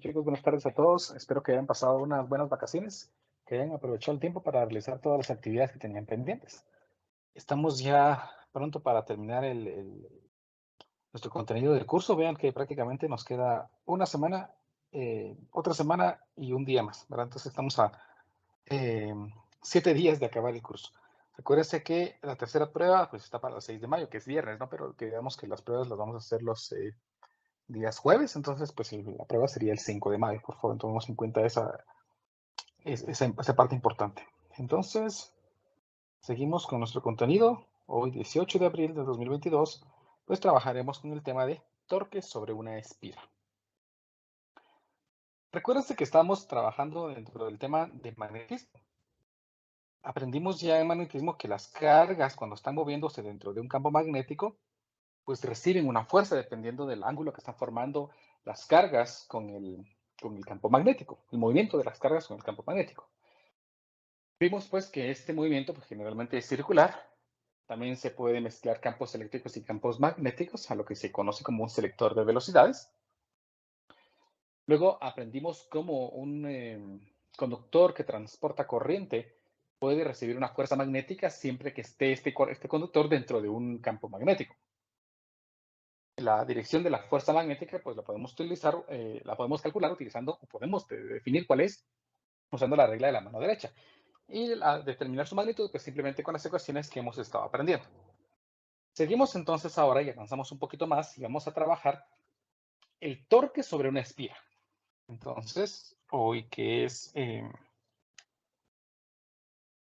Chicos, buenas tardes a todos. Espero que hayan pasado unas buenas vacaciones, que hayan aprovechado el tiempo para realizar todas las actividades que tenían pendientes. Estamos ya pronto para terminar nuestro contenido del curso. Vean que prácticamente nos queda una semana, otra semana y un día más, ¿verdad? Entonces estamos a eh, 7 días de acabar el curso. Acuérdense que la tercera prueba pues está para el 6 de mayo, que es viernes, ¿no? Pero que digamos que las pruebas las vamos a hacer los días jueves, entonces pues la prueba sería el 5 de mayo, por favor, tomemos en cuenta esa parte importante. Entonces, seguimos con nuestro contenido. Hoy, 18 de abril de 2022, pues trabajaremos con el tema de torque sobre una espira. Recuérdense que estamos trabajando dentro del tema de magnetismo. Aprendimos ya en magnetismo que las cargas, cuando están moviéndose dentro de un campo magnético, pues reciben una fuerza dependiendo del ángulo que están formando las cargas con el campo magnético, el movimiento de las cargas con el campo magnético. Vimos pues que este movimiento pues, generalmente es circular. También se puede mezclar campos eléctricos y campos magnéticos, a lo que se conoce como un selector de velocidades. Luego aprendimos cómo un conductor que transporta corriente puede recibir una fuerza magnética siempre que esté este conductor dentro de un campo magnético. La dirección de la fuerza magnética, pues la podemos utilizar, la podemos calcular utilizando, o podemos definir cuál es, usando la regla de la mano derecha. Y al determinar su magnitud, pues simplemente con las ecuaciones que hemos estado aprendiendo. Seguimos entonces ahora y avanzamos un poquito más y vamos a trabajar el torque sobre una espira. Entonces, hoy que es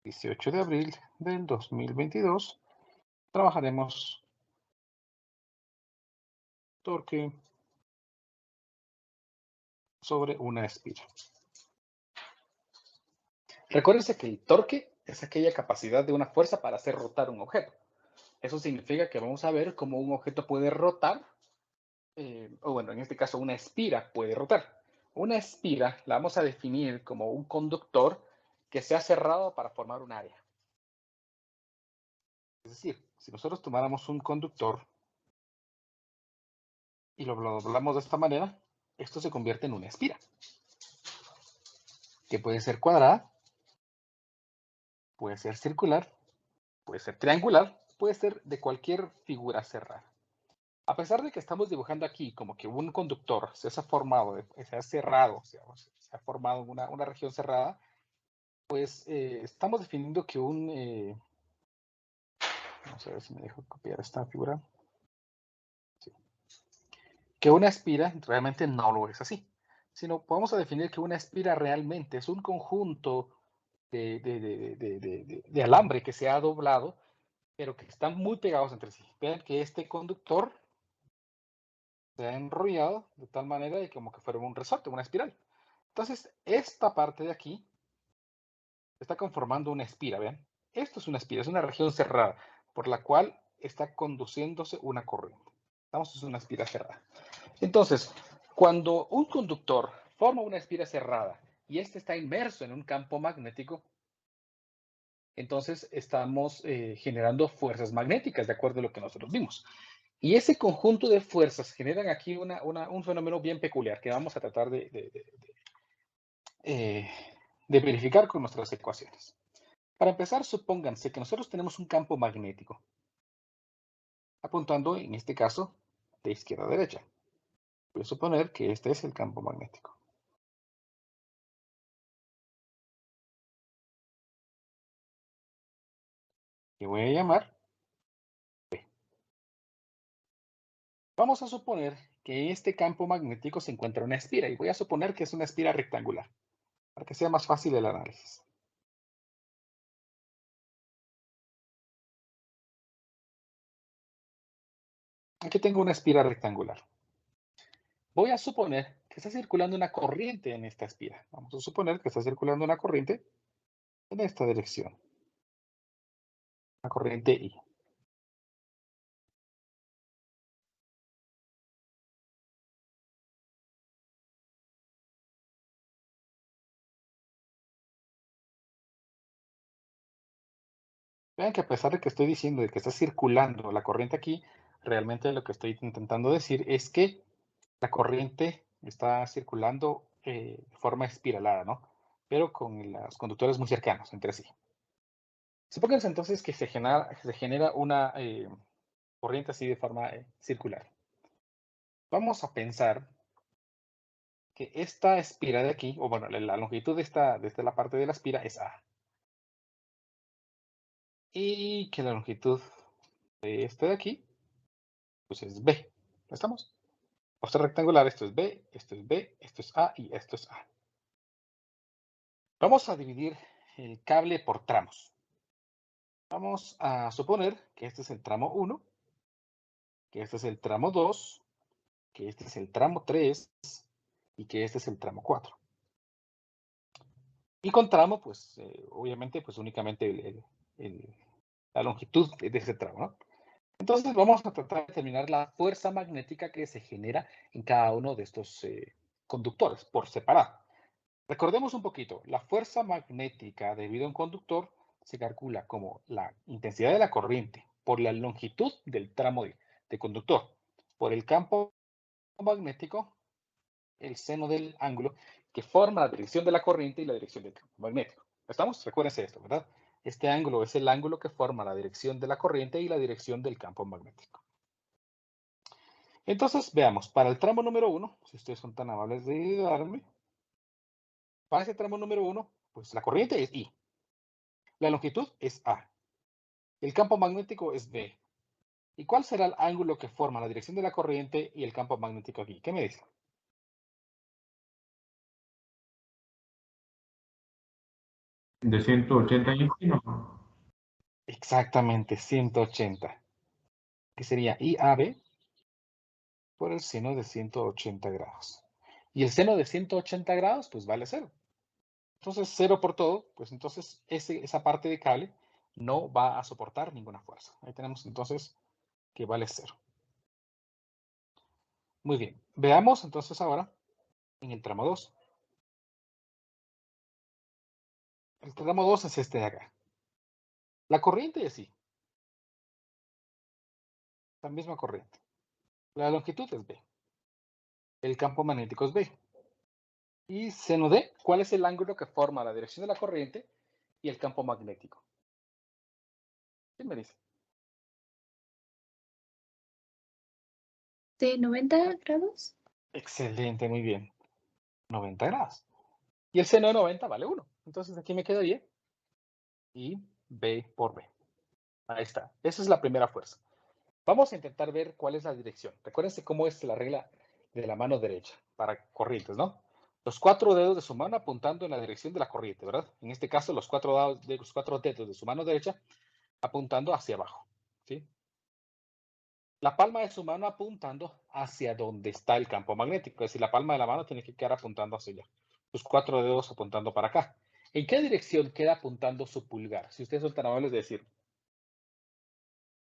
18 de abril del 2022, trabajaremos torque sobre una espira. Recuérdense que el torque es aquella capacidad de una fuerza para hacer rotar un objeto. Eso significa que vamos a ver cómo un objeto puede rotar, o bueno, en este caso una espira puede rotar. Una espira la vamos a definir como un conductor que se ha cerrado para formar un área. Es decir, si nosotros tomáramos un conductor y lo doblamos de esta manera, esto se convierte en una espira, que puede ser cuadrada, puede ser circular, puede ser triangular, puede ser de cualquier figura cerrada. A pesar de que estamos dibujando aquí como que un conductor se ha formado, se ha cerrado, se ha formado una región cerrada, pues estamos definiendo que vamos a ver si me dejo copiar esta figura, sí, que una espira realmente no lo es así, sino podemos definir que una espira realmente es un conjunto de alambre que se ha doblado, pero que están muy pegados entre sí. Vean que este conductor se ha enrollado de tal manera de como que fuera un resorte, una espiral. Entonces, esta parte de aquí está conformando una espira, ¿vean? Esto es una espira, es una región cerrada por la cual está conduciéndose una corriente. Estamos en una espira cerrada. Entonces, cuando un conductor forma una espira cerrada y este está inmerso en un campo magnético, entonces estamos generando fuerzas magnéticas, de acuerdo a lo que nosotros vimos. Y ese conjunto de fuerzas generan aquí un fenómeno bien peculiar que vamos a tratar eh, de verificar con nuestras ecuaciones. Para empezar, supónganse que nosotros tenemos un campo magnético, apuntando en este caso de izquierda a derecha. Voy a suponer que este es el campo magnético. Y voy a llamar P. Vamos a suponer que en este campo magnético se encuentra una espira, y voy a suponer que es una espira rectangular, para que sea más fácil el análisis. Aquí tengo una espira rectangular. Voy a suponer que está circulando una corriente en esta espira. Vamos a suponer que está circulando una corriente en esta dirección. Una corriente I. Vean que a pesar de que estoy diciendo de que está circulando la corriente aquí, realmente lo que estoy intentando decir es que la corriente está circulando de forma espiralada, ¿no? Pero con los conductores muy cercanos entre sí. Supongamos entonces que se genera una corriente así de forma circular. Vamos a pensar que esta espira de aquí, o bueno, la longitud de la parte de la espira es A. Y que la longitud de este de aquí, pues es B. ¿Estamos? Por ser rectangular, esto es B, esto es B, esto es A y esto es A. Vamos a dividir el cable por tramos. Vamos a suponer que este es el tramo 1, que este es el tramo 2, que este es el tramo 3 y que este es el tramo 4. Y con tramo, pues obviamente, pues únicamente la longitud de ese tramo, ¿no? Entonces vamos a tratar de determinar la fuerza magnética que se genera en cada uno de estos conductores por separado. Recordemos un poquito, la fuerza magnética debido a un conductor se calcula como la intensidad de la corriente por la longitud del tramo de conductor, por el campo magnético, el seno del ángulo que forma la dirección de la corriente y la dirección del campo magnético. ¿Estamos? Recuérdense esto, ¿verdad? Este ángulo es el ángulo que forma la dirección de la corriente y la dirección del campo magnético. Entonces, veamos, para el tramo número 1, si ustedes son tan amables de ayudarme, para ese tramo número 1, pues la corriente es I. La longitud es A. El campo magnético es B. ¿Y cuál será el ángulo que forma la dirección de la corriente y el campo magnético aquí? ¿Qué me dice? De 180 y no. Exactamente, 180. Que sería IAB por el seno de 180 grados. Y el seno de 180 grados, pues vale 0. Entonces, 0 por todo, pues entonces esa parte de cable no va a soportar ninguna fuerza. Ahí tenemos entonces que vale 0. Muy bien, veamos entonces ahora en el tramo 2. El tramo 2 es este de acá. La corriente es I, la misma corriente. La longitud es B. El campo magnético es B. Y seno D, ¿cuál es el ángulo que forma la dirección de la corriente y el campo magnético? ¿Quién me dice? ¿De 90 grados? Excelente, muy bien. 90 grados. Y el seno de 90 vale 1. Entonces aquí me quedaría I B por B. Ahí está. Esa es la primera fuerza. Vamos a intentar ver cuál es la dirección. Recuérdense cómo es la regla de la mano derecha para corrientes, ¿no? Los 4 dedos de su mano apuntando en la dirección de la corriente, ¿verdad? En este caso, los 4 dedos de su mano derecha apuntando hacia abajo, ¿sí? La palma de su mano apuntando hacia donde está el campo magnético. Es decir, la palma de la mano tiene que quedar apuntando hacia allá. Sus 4 dedos apuntando para acá. ¿En qué dirección queda apuntando su pulgar? Si ustedes son tan amables de decir.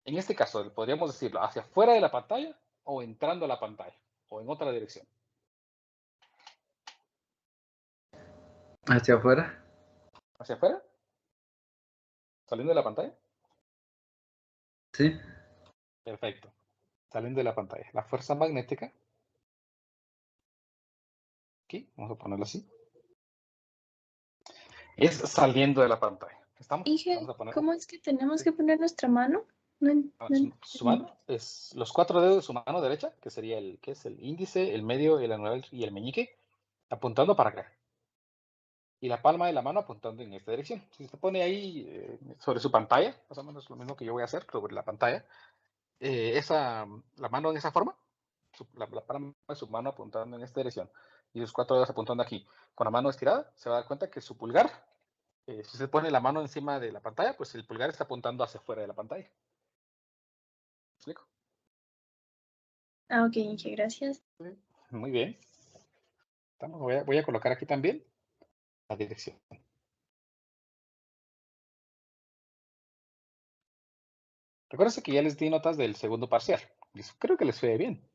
En este caso, podríamos decirlo hacia afuera de la pantalla o entrando a la pantalla o en otra dirección. ¿Hacia afuera? ¿Hacia afuera? ¿Saliendo de la pantalla? Sí. Perfecto. Saliendo de la pantalla. La fuerza magnética. Aquí, vamos a ponerlo así. Es saliendo de la pantalla. ¿Estamos? Inge, Vamos a poner. ¿cómo es que tenemos que poner nuestra mano? Su mano es los 4 dedos de su mano derecha, que sería que es el índice, el medio, el anular y el meñique, apuntando para acá. Y la palma de la mano apuntando en esta dirección. Si se pone ahí sobre su pantalla, más o menos lo mismo que yo voy a hacer sobre la pantalla, la mano en esa forma, la palma de su mano apuntando en esta dirección y sus 4 dedos apuntando aquí, con la mano estirada, se va a dar cuenta que su pulgar, si se pone la mano encima de la pantalla, pues el pulgar está apuntando hacia afuera de la pantalla. ¿Me explico? Ah, ok, Inge, gracias. Muy bien. Voy a colocar aquí también la dirección. Recuerden que ya les di notas del segundo parcial. Creo que les fue bien.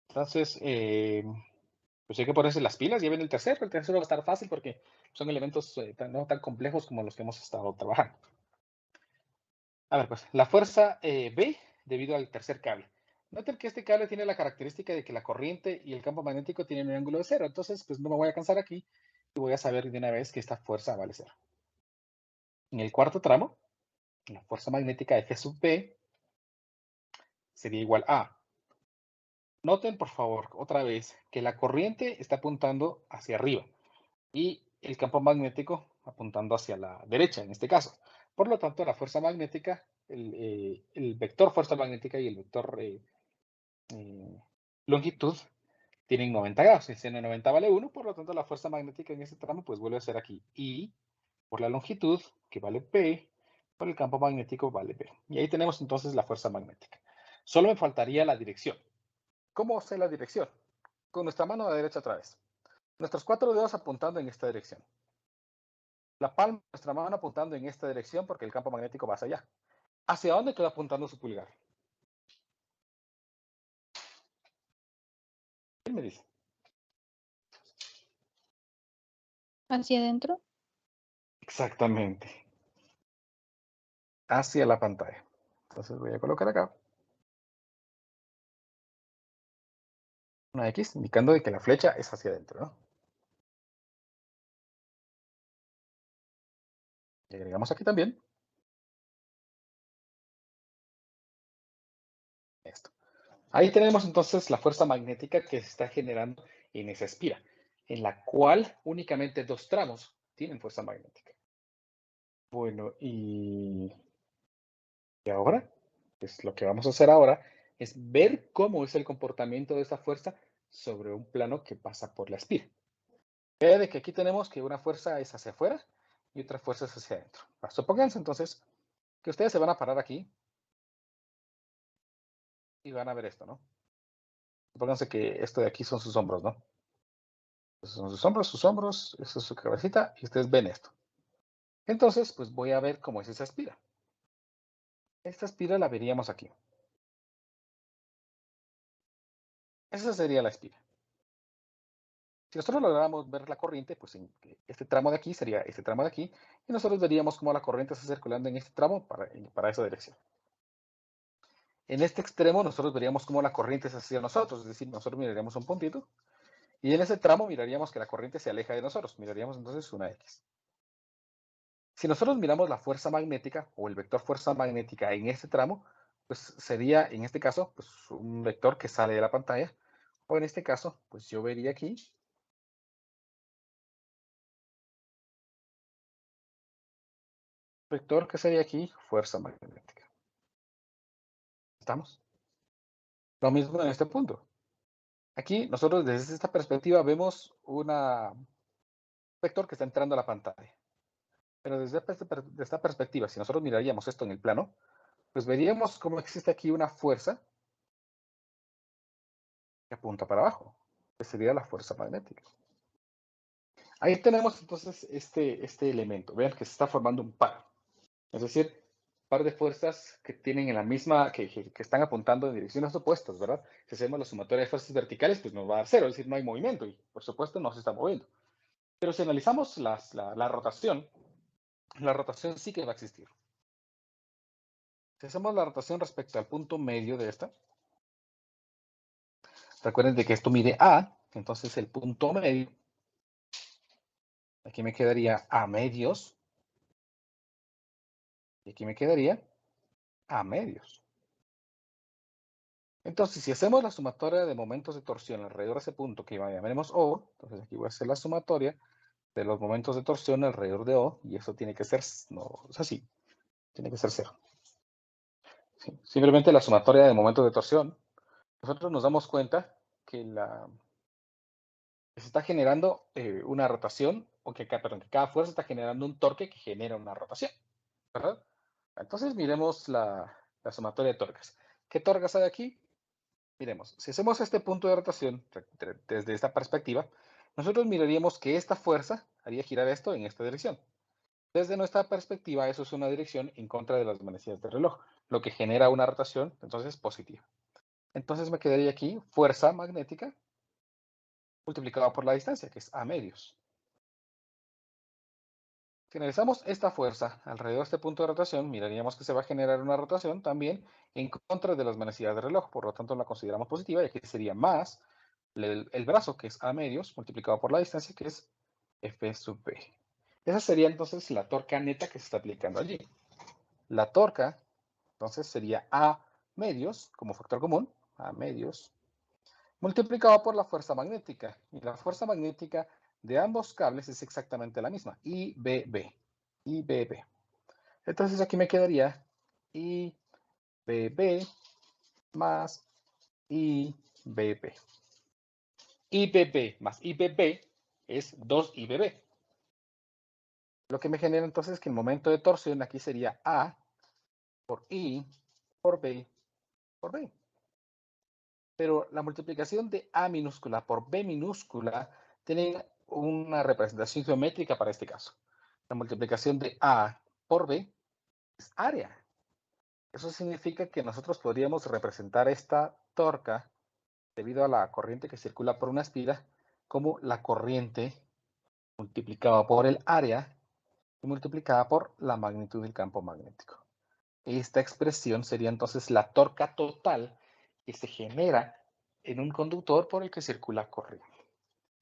Entonces, pues hay que ponerse las pilas. Ya viene el tercero. El tercero va a estar fácil porque son elementos no tan complejos como los que hemos estado trabajando. A ver, pues la fuerza B debido al tercer cable. Noten que este cable tiene la característica de que la corriente y el campo magnético tienen un ángulo de 0. Entonces, pues no me voy a cansar aquí y voy a saber de una vez que esta fuerza vale 0. En el cuarto tramo, la fuerza magnética F sub B sería igual a. Noten, por favor, otra vez, que la corriente está apuntando hacia arriba y el campo magnético apuntando hacia la derecha, en este caso. Por lo tanto, la fuerza magnética, el vector fuerza magnética y el vector longitud tienen 90 grados. El seno de 90 vale 1, por lo tanto, la fuerza magnética en este tramo pues vuelve a ser aquí I por la longitud, que vale P, por el campo magnético vale P. Y ahí tenemos entonces la fuerza magnética. Solo me faltaría la dirección. ¿Cómo sé la dirección? Con nuestra mano de derecha otra vez. Nuestros 4 dedos apuntando en esta dirección. La palma de nuestra mano apuntando en esta dirección porque el campo magnético va hacia allá. ¿Hacia dónde queda apuntando su pulgar? ¿Quién me dice? ¿Hacia adentro? Exactamente. Hacia la pantalla. Entonces voy a colocar acá una X indicando de que la flecha es hacia adentro, ¿no? Y agregamos aquí también esto. Ahí tenemos entonces la fuerza magnética que se está generando en esa espira, en la cual únicamente 2 tramos tienen fuerza magnética. Bueno, y ahora, pues lo que vamos a hacer ahora es ver cómo es el comportamiento de esa fuerza sobre un plano que pasa por la espira. Vea de que aquí tenemos que una fuerza es hacia afuera y otra fuerza es hacia adentro. Supónganse entonces que ustedes se van a parar aquí y van a ver esto, ¿no? Supónganse que esto de aquí son sus hombros, ¿no? Esos son sus hombros, esa es su cabecita y ustedes ven esto. Entonces, pues voy a ver cómo es esa espira. Esta espira la veríamos aquí. Esa sería la espira. Si nosotros lográramos ver la corriente, pues en este tramo de aquí sería este tramo de aquí, y nosotros veríamos cómo la corriente está circulando en este tramo para esa dirección. En este extremo nosotros veríamos cómo la corriente es hacia nosotros, es decir, nosotros miraríamos un puntito, y en ese tramo miraríamos que la corriente se aleja de nosotros, miraríamos entonces una X. Si nosotros miramos la fuerza magnética o el vector fuerza magnética en este tramo, pues sería en este caso pues un vector que sale de la pantalla, o en este caso, pues yo vería aquí vector que sería aquí fuerza magnética. ¿Estamos? Lo mismo en este punto. Aquí nosotros desde esta perspectiva vemos un vector que está entrando a la pantalla. Pero desde esta perspectiva, si nosotros miraríamos esto en el plano, pues veríamos cómo existe aquí una fuerza que apunta para abajo, que sería la fuerza magnética. Ahí tenemos entonces este elemento. Vean que se está formando un par. Es decir, par de fuerzas que tienen en la misma, que están apuntando en direcciones opuestas, ¿verdad? Si hacemos la sumatoria de fuerzas verticales, pues nos va a dar 0, es decir, no hay movimiento y por supuesto no se está moviendo. Pero si analizamos la rotación sí que va a existir. Si hacemos la rotación respecto al punto medio de esta, recuerden de que esto mide A, entonces el punto medio, aquí me quedaría A medios, y aquí me quedaría A medios. Entonces, si hacemos la sumatoria de momentos de torsión alrededor de ese punto que llamaremos O, entonces aquí voy a hacer la sumatoria de los momentos de torsión alrededor de O, y eso tiene que ser, no, es así, tiene que ser 0. ¿Sí? Simplemente la sumatoria de momentos de torsión, nosotros nos damos cuenta que se está generando una rotación, o que cada fuerza está generando un torque que genera una rotación, ¿verdad? Entonces miremos la sumatoria de torques. ¿Qué torques hay aquí? Miremos, si hacemos este punto de rotación desde esta perspectiva, nosotros miraríamos que esta fuerza haría girar esto en esta dirección. Desde nuestra perspectiva, eso es una dirección en contra de las manecillas del reloj, lo que genera una rotación, entonces, positiva. Entonces me quedaría aquí fuerza magnética multiplicado por la distancia, que es A medios. Si analizamos esta fuerza alrededor de este punto de rotación, miraríamos que se va a generar una rotación también en contra de las velocidades del reloj, por lo tanto la consideramos positiva y aquí sería más el brazo, que es A medios, multiplicado por la distancia, que es F sub B. Esa sería entonces la torca neta que se está aplicando allí. La torca, entonces, sería A medios, como factor común, A medios, multiplicado por la fuerza magnética. Y la fuerza magnética de ambos cables es exactamente la misma, IBB. IBB. Entonces aquí me quedaría IBB más IBB. IBB más IBB es 2IBB. Lo que me genera entonces que el momento de torsión aquí sería A por I por B por B. Pero la multiplicación de A minúscula por B minúscula tiene una representación geométrica para este caso. La multiplicación de A por B es área. Eso significa que nosotros podríamos representar esta torca debido a la corriente que circula por una espira como la corriente multiplicada por el área y multiplicada por la magnitud del campo magnético. Esta expresión sería entonces la torca total que se genera en un conductor por el que circula corriente.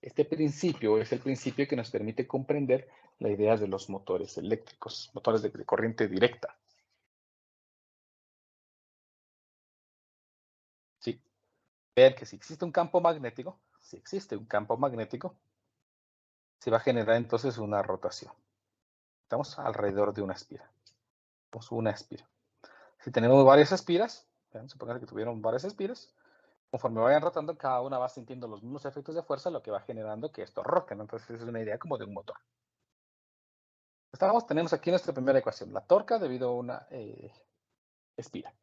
Este principio es el principio que nos permite comprender la idea de los motores eléctricos, motores de corriente directa. Sí. Vean que si existe un campo magnético, se va a generar entonces una rotación. Estamos alrededor de una espira. Tenemos una espira. Si tenemos varias espiras, vamos a suponer que tuvieron varias espiras, conforme vayan rotando, cada una va sintiendo los mismos efectos de fuerza, lo que va generando que esto rote, ¿no? Entonces es una idea como de un motor. Tenemos aquí nuestra primera ecuación, la torca debido a una espira.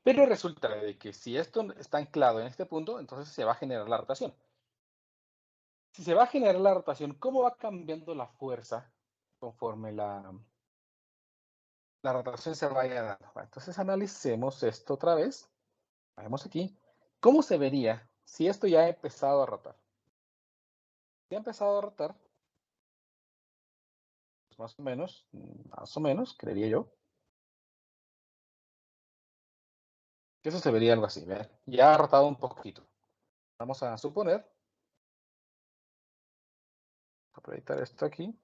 Pero resulta de que si esto está anclado en este punto, entonces se va a generar la rotación. Si se va a generar la rotación, ¿cómo va cambiando la fuerza conforme la rotación se vaya dando? Bueno, entonces analicemos esto otra vez. Vemos aquí. ¿Cómo se vería si esto ya ha empezado a rotar? Si ha empezado a rotar, pues más o menos, creería yo. Que eso se vería algo así. ¿Vean? Ya ha rotado un poquito. Vamos a suponer. Voy a proyectar esto aquí.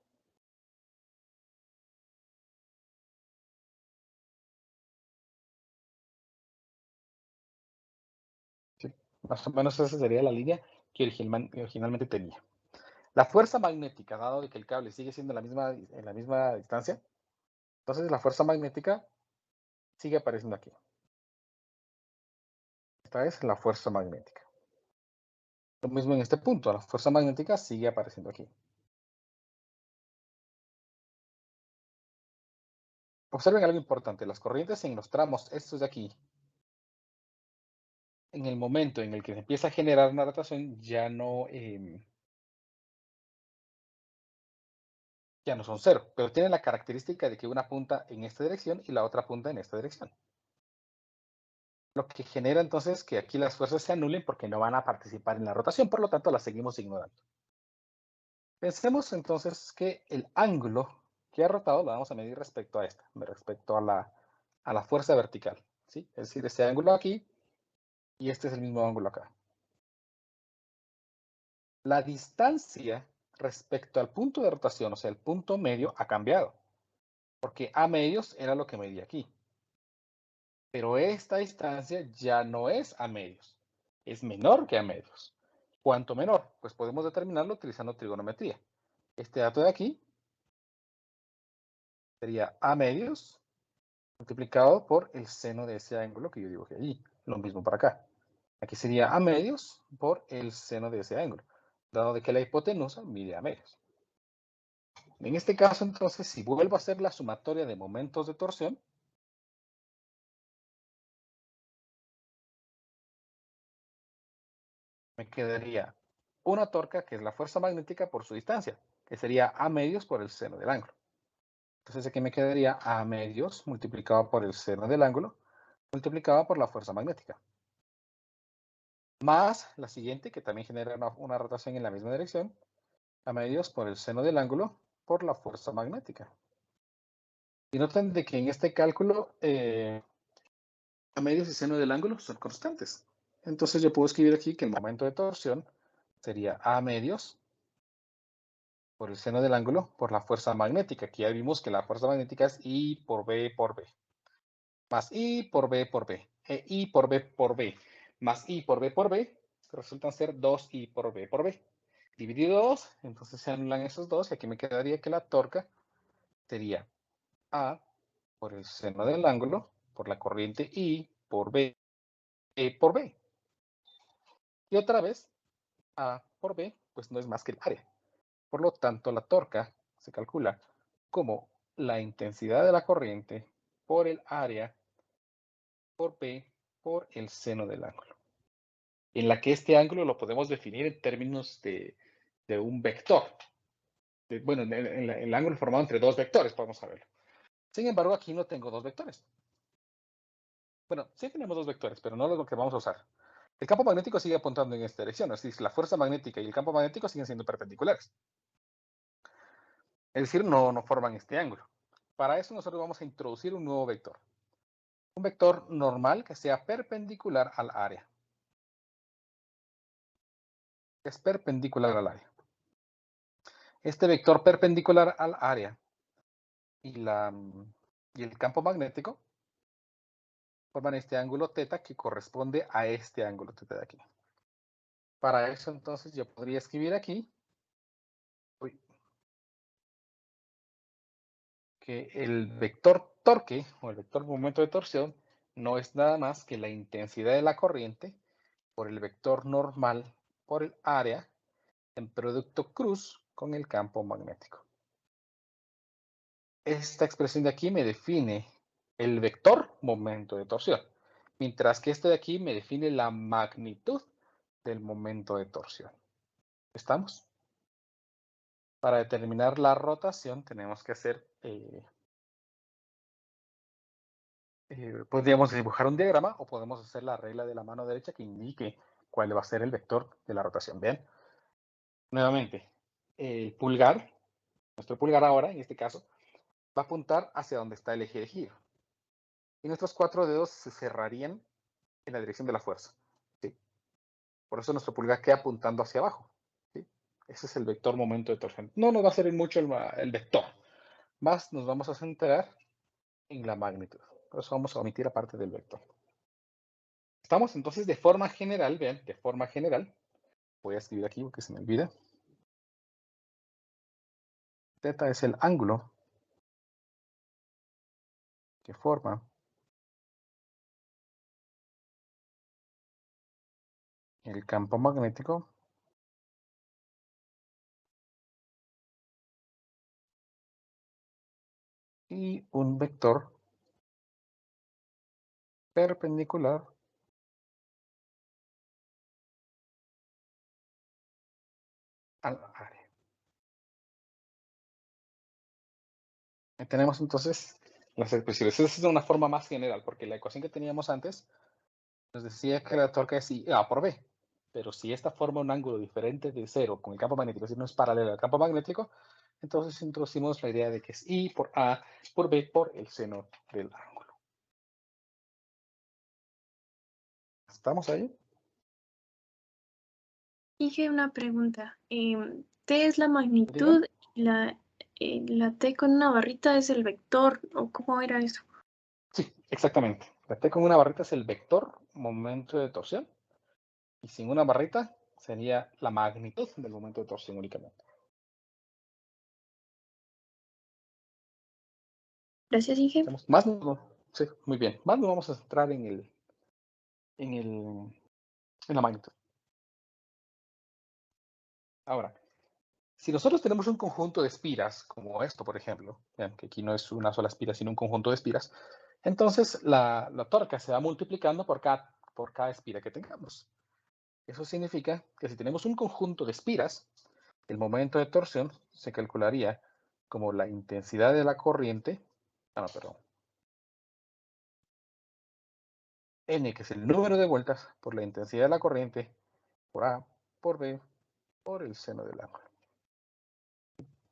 Sí, más o menos esa sería la línea que originalmente tenía. La fuerza magnética, dado de que el cable sigue siendo en la misma distancia, entonces la fuerza magnética sigue apareciendo aquí. Esta es la fuerza magnética. Lo mismo en este punto, la fuerza magnética sigue apareciendo aquí. Observen algo importante, las corrientes en los tramos estos de aquí, en el momento en el que se empieza a generar una rotación, ya no son cero, pero tienen la característica de que una punta en esta dirección y la otra punta en esta dirección. Lo que genera entonces que aquí las fuerzas se anulen porque no van a participar en la rotación, por lo tanto las seguimos ignorando. Pensemos entonces que el ángulo que ha rotado lo vamos a medir respecto a respecto a la fuerza vertical, ¿sí? Es decir, este ángulo aquí y este es el mismo ángulo acá. La distancia respecto al punto de rotación, o sea, el punto medio, ha cambiado. Porque A medios era lo que medía aquí. Pero esta distancia ya no es A medios. Es menor que A medios. ¿Cuánto menor? Pues podemos determinarlo utilizando trigonometría. Este dato de aquí sería A medios multiplicado por el seno de ese ángulo que yo dibujé allí. Lo mismo para acá. Aquí sería A medios por el seno de ese ángulo, dado de que la hipotenusa mide A medios. En este caso, entonces, si vuelvo a hacer la sumatoria de momentos de torsión, me quedaría una torca, que es la fuerza magnética por su distancia, que sería A medios por el seno del ángulo. Entonces aquí me quedaría A medios multiplicado por el seno del ángulo, multiplicado por la fuerza magnética. Más la siguiente, que también genera una rotación en la misma dirección, A medios por el seno del ángulo, por la fuerza magnética. Y noten de que en este cálculo a medios y seno del ángulo son constantes. Entonces yo puedo escribir aquí que el momento de torsión sería A medios por el seno del ángulo por la fuerza magnética. Aquí ya vimos que la fuerza magnética es I por B por B. Más I por B por B. E I por B por B. Más I por B por B. Resultan ser 2I por B por B. Dividido 2, entonces se anulan esos dos. Y aquí me quedaría que la torca sería A por el seno del ángulo por la corriente I por B por B. Y otra vez, A por B, pues no es más que el área. Por lo tanto, la torca se calcula como la intensidad de la corriente por el área por B por el seno del ángulo. En la que este ángulo lo podemos definir en términos de un vector. Bueno, el ángulo formado entre dos vectores, podemos saberlo. Sin embargo, aquí no tengo dos vectores. Bueno, sí tenemos dos vectores, pero no es lo que vamos a usar. El campo magnético sigue apuntando en esta dirección, es decir, la fuerza magnética y el campo magnético siguen siendo perpendiculares. Es decir, no forman este ángulo. Para eso nosotros vamos a introducir un nuevo vector. Un vector normal que sea perpendicular al área. Es perpendicular al área. Este vector perpendicular al área y el campo magnético forman este ángulo θ que corresponde a este ángulo θ de aquí. Para eso entonces yo podría escribir aquí que el vector torque o el vector momento de torsión no es nada más que la intensidad de la corriente por el vector normal por el área en producto cruz con el campo magnético. Esta expresión de aquí me define el vector momento de torsión, mientras que este de aquí me define la magnitud del momento de torsión. ¿Estamos? Para determinar la rotación tenemos que hacer, podríamos dibujar un diagrama o podemos hacer la regla de la mano derecha que indique cuál va a ser el vector de la rotación. ¿Ven? Nuevamente, el pulgar, nuestro pulgar ahora, en este caso, va a apuntar hacia donde está el eje de giro. Y nuestros 4 dedos se cerrarían en la dirección de la fuerza. ¿Sí? Por eso nuestro pulgar queda apuntando hacia abajo. ¿Sí? Ese es el vector momento de torsión. No nos va a servir mucho el vector. Más nos vamos a centrar en la magnitud. Por eso vamos a omitir aparte del vector. Estamos entonces de forma general, vean, de forma general. Voy a escribir aquí porque se me olvida. Θ es el ángulo que forma el campo magnético y un vector perpendicular al área. Y tenemos entonces las expresiones. Esa es una forma más general, porque la ecuación que teníamos antes nos decía que la torca es A por B. Pero si esta forma un ángulo diferente de cero con el campo magnético, si no es paralelo al campo magnético, entonces introducimos la idea de que es I por A por B por el seno del ángulo. ¿Estamos ahí? Dije una pregunta. T es la magnitud, la T con una barrita es el vector, ¿o cómo era eso? Sí, exactamente. La T con una barrita es el vector momento de torsión. Y sin una barrita sería la magnitud del momento de torsión únicamente. Gracias, Inge. Más sí, muy bien. Más nos vamos a centrar en la magnitud. Ahora, si nosotros tenemos un conjunto de espiras, como esto, por ejemplo, vean que aquí no es una sola espira, sino un conjunto de espiras, entonces la torca se va multiplicando por cada espira que tengamos. Eso significa que si tenemos un conjunto de espiras, el momento de torsión se calcularía como la intensidad de la corriente, N, que es el número de vueltas por la intensidad de la corriente, por A, por B, por el seno del ángulo.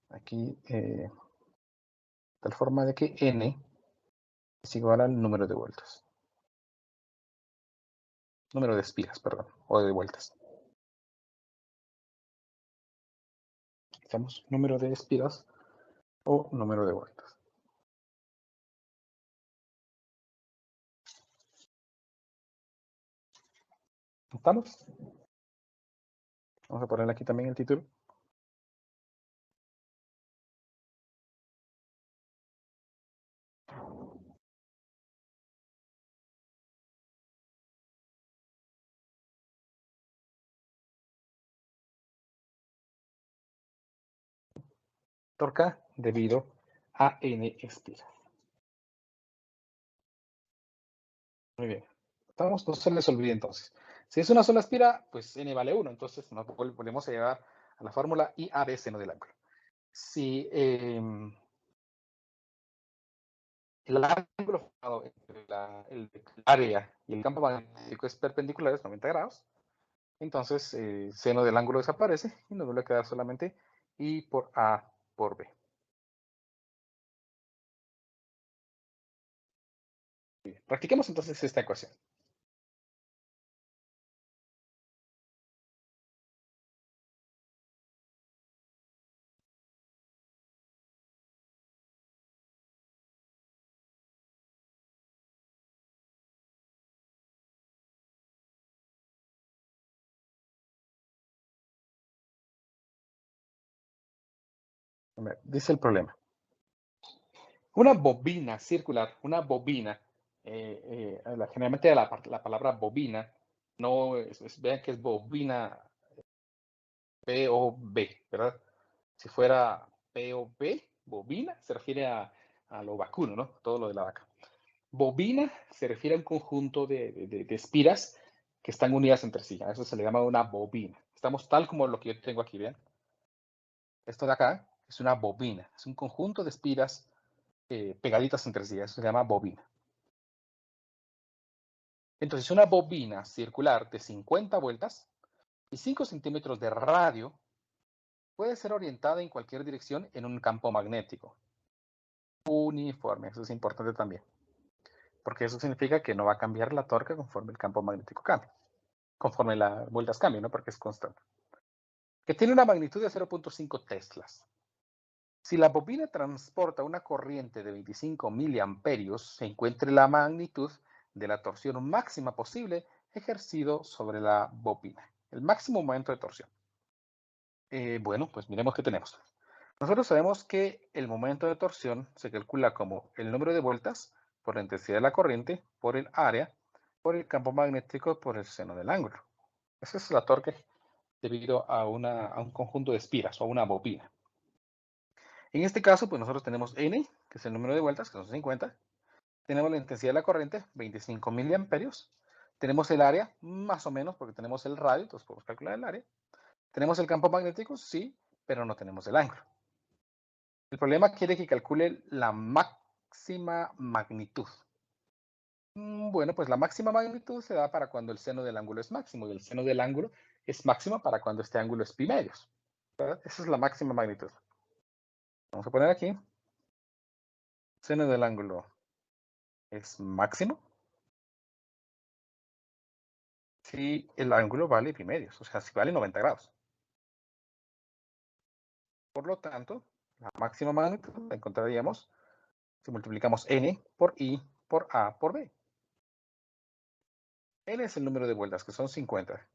aquí, tal forma de que n es igual al número de vueltas. Número de espiras, perdón, o de vueltas. Estamos, número de espiras o número de vueltas. ¿Estamos? Vamos a ponerle aquí también el título. Torca debido a n espiras. Muy bien. Estamos, no se les olvide entonces. Si es una sola espira, pues n vale 1. Entonces nos volvemos a llevar a la fórmula I a b seno del ángulo. Si el ángulo formado entre el área y el campo magnético es perpendicular, es 90 grados, entonces seno del ángulo desaparece y nos vuelve a quedar solamente I por A por B. Bien, practiquemos entonces esta ecuación. Dice el problema. Una bobina circular, una bobina, generalmente la palabra bobina, no vean que es bobina P-O-B, ¿verdad? Si fuera P-O-B, bobina, se refiere a lo vacuno, ¿no? Todo lo de la vaca. Bobina se refiere a un conjunto de espiras que están unidas entre sí. A eso se le llama una bobina. Estamos tal como lo que yo tengo aquí, ¿ven? Esto de acá es una bobina. Es un conjunto de espiras pegaditas entre sí. Eso se llama bobina. Entonces, una bobina circular de 50 vueltas y 5 centímetros de radio puede ser orientada en cualquier dirección en un campo magnético uniforme. Eso es importante también, porque eso significa que no va a cambiar la torque conforme el campo magnético cambie, conforme las vueltas cambien, ¿no? Porque es constante. Que tiene una magnitud de 0.5 teslas. Si la bobina transporta una corriente de 25 miliamperios, se encuentre la magnitud de la torsión máxima posible ejercido sobre la bobina. El máximo momento de torsión. Bueno, pues miremos qué tenemos. Nosotros sabemos que el momento de torsión se calcula como el número de vueltas por la intensidad de la corriente, por el área, por el campo magnético, por el seno del ángulo. Esa es la torque debido a un conjunto de espiras o una bobina. En este caso, pues nosotros tenemos N, que es el número de vueltas, que son 50. Tenemos la intensidad de la corriente, 25 miliamperios. Tenemos el área, más o menos, porque tenemos el radio, entonces podemos calcular el área. ¿Tenemos el campo magnético? Sí, pero no tenemos el ángulo. El problema quiere que calcule la máxima magnitud. Bueno, pues la máxima magnitud se da para cuando el seno del ángulo es máximo, y el seno del ángulo es máximo para cuando este ángulo es pi medios. ¿Verdad? Esa es la máxima magnitud. Vamos a poner aquí. Seno del ángulo es máximo si el ángulo vale pi medios, o sea, si vale 90 grados. Por lo tanto, la máxima magnitud la encontraríamos si multiplicamos n por i por a por b. N es el número de vueltas, que son 50,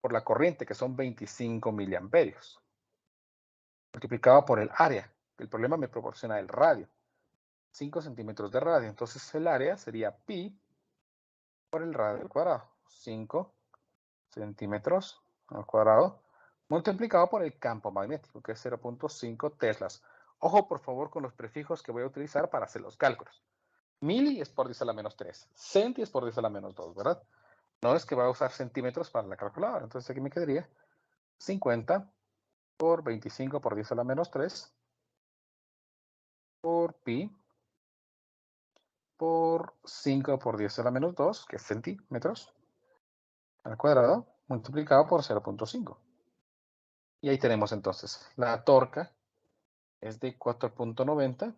por la corriente, que son 25 miliamperios, multiplicado por el área. El problema me proporciona el radio, 5 centímetros de radio. Entonces el área sería pi por el radio al cuadrado, 5 centímetros al cuadrado, multiplicado por el campo magnético, que es 0.5 teslas. Ojo, por favor, con los prefijos que voy a utilizar para hacer los cálculos. Mili es por 10 a la menos 3. Centi es por 10 a la menos 2, ¿verdad? No es que voy a usar centímetros para la calculadora. Entonces aquí me quedaría 50 por 25 por 10 a la menos 3 por pi por 5 por 10 a la menos 2, que es centímetros, al cuadrado, multiplicado por 0.5. Y ahí tenemos entonces la torca es de 4.90,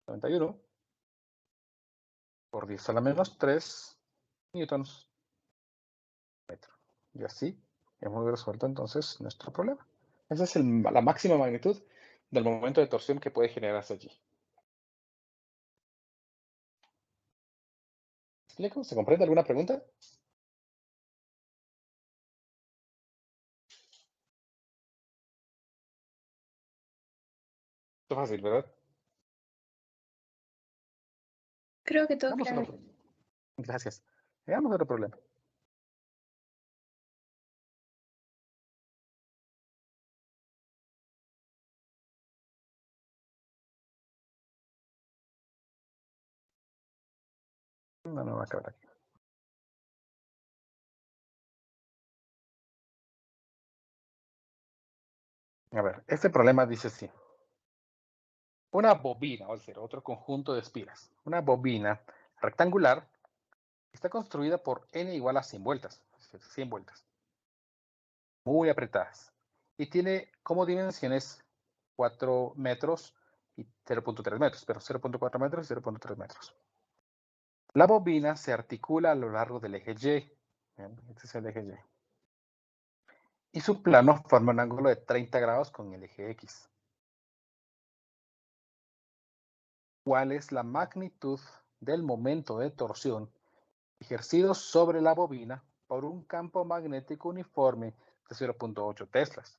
91, por 10 a la menos 3 newtons metro. Y así hemos resuelto entonces nuestro problema. Esa es la máxima magnitud del momento de torsión que puede generarse allí. ¿Me explico? ¿Se comprende alguna pregunta? Esto es fácil, ¿verdad? Creo que todo Vamos a claro. otro. Gracias. Veamos otro problema. No va a acabar aquí. A ver, este problema dice así. Una bobina, o sea, otro conjunto de espiras. Una bobina rectangular está construida por n igual a 100 vueltas. Es decir, 100 vueltas. Muy apretadas. Y tiene como dimensiones 4 metros y 0.3 metros, pero 0.4 metros y 0.3 metros. La bobina se articula a lo largo del eje Y. Bien, este es el eje Y. Y su plano forma un ángulo de 30 grados con el eje X. ¿Cuál es la magnitud del momento de torsión ejercido sobre la bobina por un campo magnético uniforme de 0.8 teslas,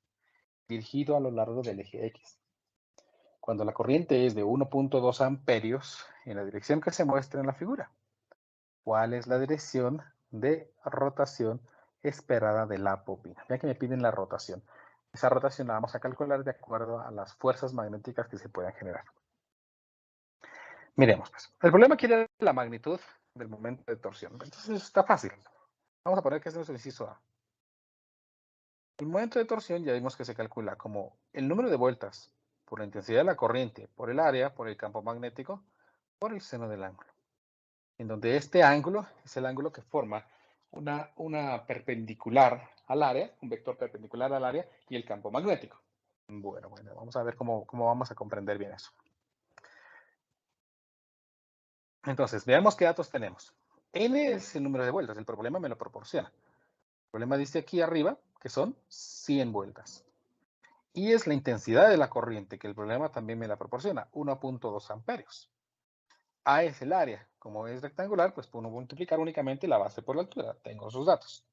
dirigido a lo largo del eje X? Cuando la corriente es de 1.2 amperios en la dirección que se muestra en la figura, ¿cuál es la dirección de rotación esperada de la bobina? Ya que me piden la rotación. Esa rotación la vamos a calcular de acuerdo a las fuerzas magnéticas que se puedan generar. Miremos, pues. El problema quiere la magnitud del momento de torsión. Entonces está fácil. Vamos a poner que este es el inciso A. El momento de torsión ya vimos que se calcula como el número de vueltas por la intensidad de la corriente, por el área, por el campo magnético, por el seno del ángulo. En donde este ángulo es el ángulo que forma una perpendicular al área, un vector perpendicular al área y el campo magnético. Bueno, vamos a ver cómo vamos a comprender bien eso. Entonces, veamos qué datos tenemos. N es el número de vueltas, el problema me lo proporciona. El problema dice aquí arriba que son 100 vueltas. Y es la intensidad de la corriente, que el problema también me la proporciona, 1.2 amperios. A es el área. Como es rectangular, pues puedo multiplicar únicamente la base por la altura. Tengo sus datos.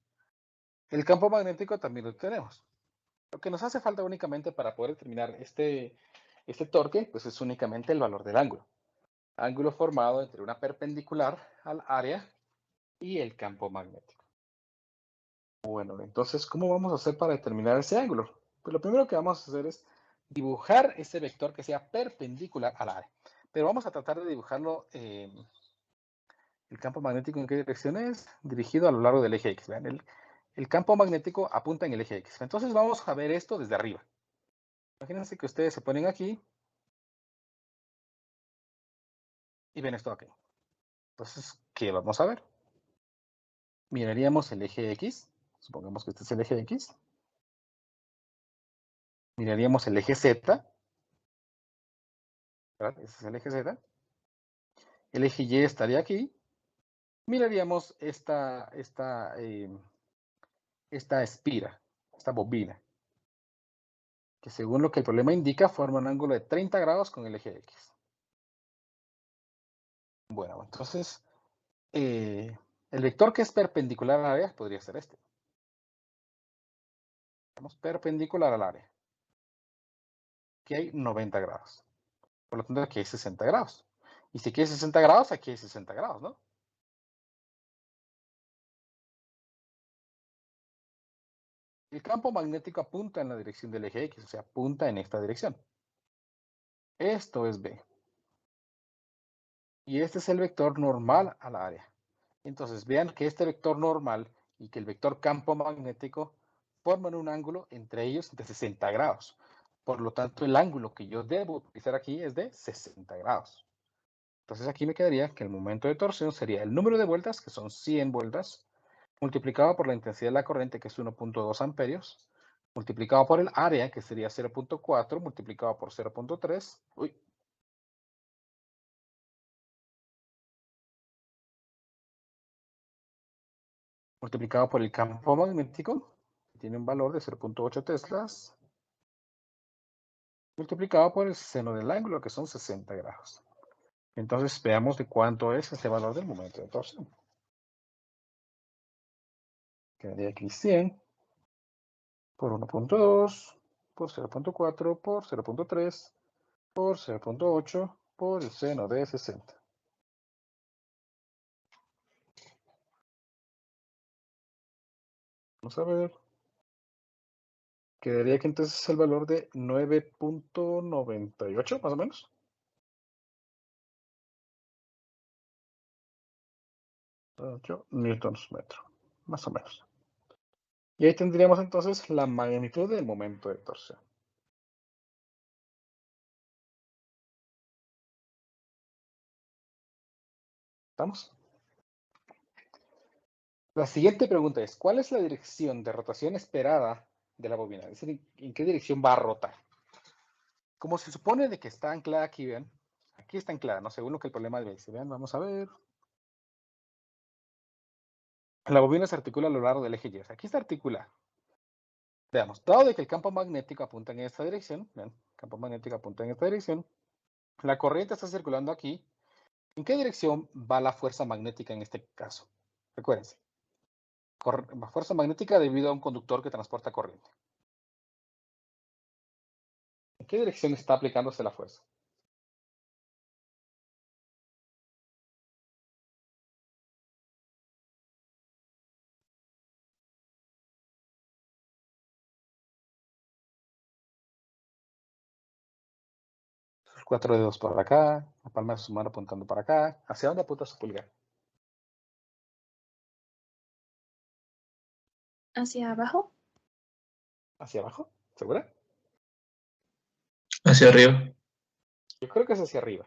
El campo magnético también lo tenemos. Lo que nos hace falta únicamente para poder determinar este torque, pues es únicamente el valor del ángulo. Ángulo formado entre una perpendicular al área y el campo magnético. Bueno, entonces, ¿cómo vamos a hacer para determinar ese ángulo? Pues lo primero que vamos a hacer es dibujar ese vector que sea perpendicular al área. Pero vamos a tratar de dibujarlo, el campo magnético en qué dirección es, dirigido a lo largo del eje X. Vean, el campo magnético apunta en el eje X. Entonces vamos a ver esto desde arriba. Imagínense que ustedes se ponen aquí y ven esto aquí. Entonces, ¿qué vamos a ver? Miraríamos el eje X. Supongamos que este es el eje X. Miraríamos el eje Z. ¿Verdad? Ese es el eje Z. El eje Y estaría aquí. Miraríamos esta espira, esta bobina, que según lo que el problema indica, forma un ángulo de 30 grados con el eje X. Bueno, entonces, el vector que es perpendicular al área podría ser este. Vamos, perpendicular al área. Aquí hay 90 grados. Por lo tanto, aquí hay 60 grados. Y si aquí hay 60 grados, aquí hay 60 grados, ¿no? El campo magnético apunta en la dirección del eje X, o sea, apunta en esta dirección. Esto es B. Y este es el vector normal al área. Entonces, vean que este vector normal y que el vector campo magnético forman un ángulo entre ellos de 60 grados. Por lo tanto, el ángulo que yo debo utilizar aquí es de 60 grados. Entonces, aquí me quedaría que el momento de torsión sería el número de vueltas, que son 100 vueltas, multiplicado por la intensidad de la corriente, que es 1.2 amperios, multiplicado por el área, que sería 0.4, multiplicado por 0.3. Uy. Multiplicado por el campo magnético, que tiene un valor de 0.8 teslas, multiplicado por el seno del ángulo, que son 60 grados. Entonces, veamos de cuánto es este valor del momento de torsión. Quedaría aquí 100 por 1.2, por 0.4, por 0.3, por 0.8, por el seno de 60. Vamos a ver. Quedaría que entonces el valor de 9.98, más o menos. Newtons metro, más o menos. Y ahí tendríamos entonces la magnitud del momento de torsión. ¿Estamos? La siguiente pregunta es, ¿cuál es la dirección de rotación esperada de la bobina? Es decir, ¿en qué dirección va a rotar? Como se supone de que está anclada aquí, vean. Aquí está anclada, ¿no? Según lo que el problema dice. Vean, vamos a ver. La bobina se articula a lo largo del eje Y. Aquí está articulada. Veamos, dado de que el campo magnético apunta en esta dirección, vean, el campo magnético apunta en esta dirección, la corriente está circulando aquí. ¿En qué dirección va la fuerza magnética en este caso? Recuérdense. Fuerza magnética debido a un conductor que transporta corriente. ¿En qué dirección está aplicándose la fuerza? Sus 4 dedos para acá, la palma de su mano apuntando para acá. ¿Hacia dónde apunta su pulgar? ¿Hacia abajo? ¿Hacia abajo? ¿Segura? Hacia arriba. Yo creo que es hacia arriba.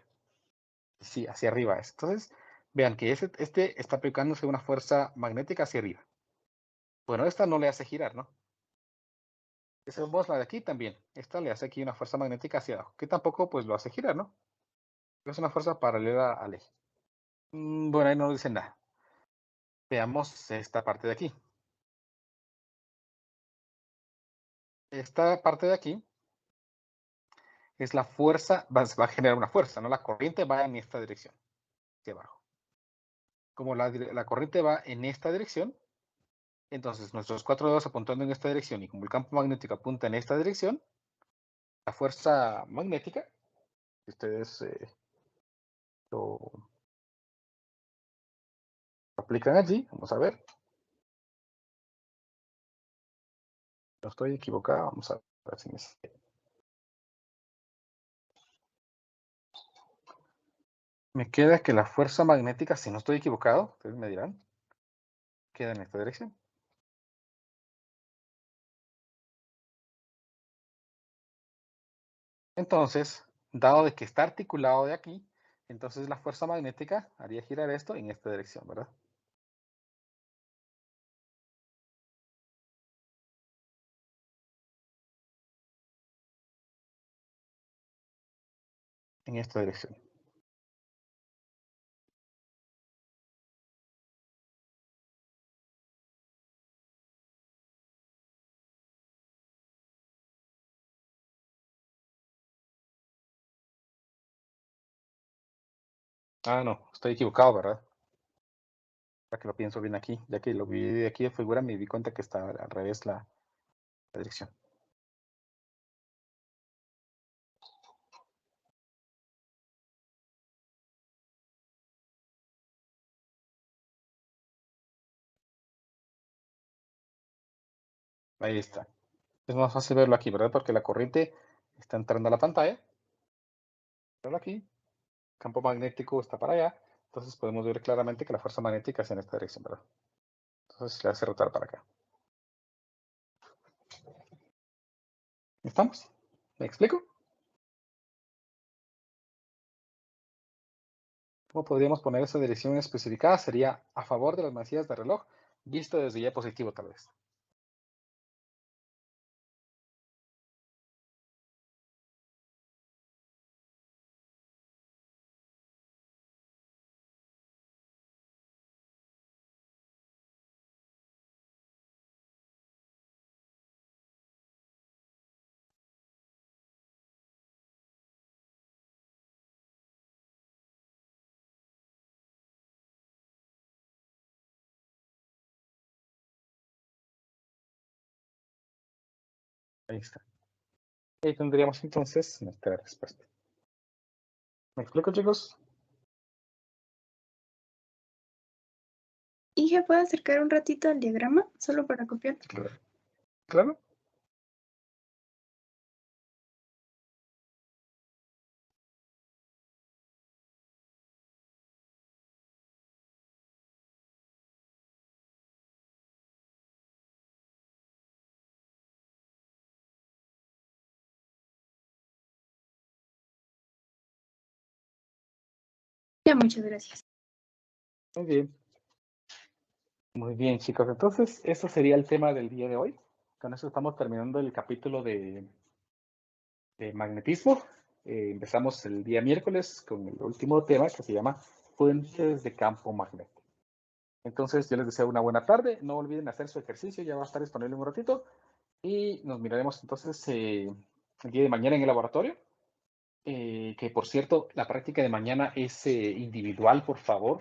Sí, hacia arriba es. Entonces, vean que este está aplicándose una fuerza magnética hacia arriba. Bueno, esta no le hace girar, ¿no? Esa vemos la de aquí también. Esta le hace aquí una fuerza magnética hacia abajo, que tampoco pues lo hace girar, ¿no? Es una fuerza paralela al eje. Bueno, ahí no dice nada. Veamos esta parte de aquí. Esta parte de aquí es la fuerza, va a generar una fuerza, ¿no? La corriente va en esta dirección, hacia abajo. Como la corriente va en esta dirección, entonces nuestros 4 dedos apuntando en esta dirección y como el campo magnético apunta en esta dirección, la fuerza magnética, si ustedes lo aplican allí, vamos a ver. No estoy equivocado, vamos a ver si me... Me queda que la fuerza magnética, si no estoy equivocado, ustedes me dirán, queda en esta dirección. Entonces, dado de que está articulado de aquí, entonces la fuerza magnética haría girar esto en esta dirección, ¿verdad? En esta dirección. Ah, no, estoy equivocado, ¿verdad? Para que lo pienso bien aquí, ya que lo vi de aquí de figura, me di cuenta que está al revés la dirección. Ahí está. Es más fácil verlo aquí, ¿verdad? Porque la corriente está entrando a la pantalla. Verlo aquí. Campo magnético está para allá. Entonces podemos ver claramente que la fuerza magnética es en esta dirección, ¿verdad? Entonces le hace rotar para acá. ¿Estamos? ¿Me explico? ¿Cómo podríamos poner esa dirección especificada? Sería a favor de las manecillas de reloj, visto desde Y positivo tal vez. Ahí está. Ahí tendríamos entonces nuestra respuesta. ¿Me explico, chicos? ¿Y se puede acercar un ratito al diagrama solo para copiar? Claro. Ya, muchas gracias. Muy bien. Muy bien, chicos. Entonces, eso sería el tema del día de hoy. Con eso estamos terminando el capítulo de magnetismo. Empezamos el día miércoles con el último tema que se llama fuentes de campo magnético. Entonces, yo les deseo una buena tarde. No olviden hacer su ejercicio, ya va a estar disponible un ratito. Y nos miraremos entonces el día de mañana en el laboratorio. Que por cierto, la práctica de mañana es individual, por favor.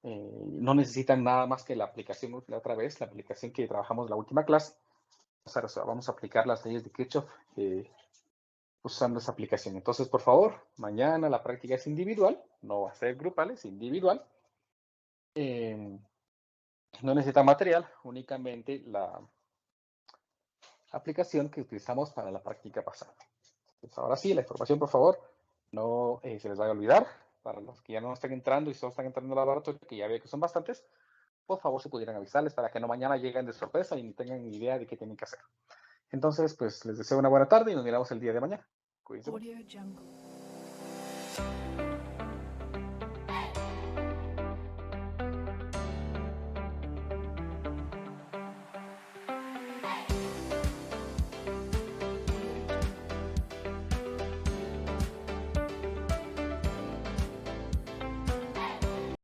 No necesitan nada más que la aplicación la otra vez, la aplicación que trabajamos la última clase. O sea, vamos a aplicar las leyes de Kirchhoff usando esa aplicación. Entonces, por favor, mañana la práctica es individual, no va a ser grupal, es individual. No necesita material, únicamente la aplicación que utilizamos para la práctica pasada. Entonces, ahora sí, la información, por favor, no se les vaya a olvidar. Para los que ya no están entrando y solo están entrando al laboratorio, que ya veo que son bastantes, por favor, si pudieran avisarles para que no mañana lleguen de sorpresa y no tengan ni idea de qué tienen que hacer. Entonces, pues les deseo una buena tarde y nos miramos el día de mañana. Cuídense mucho.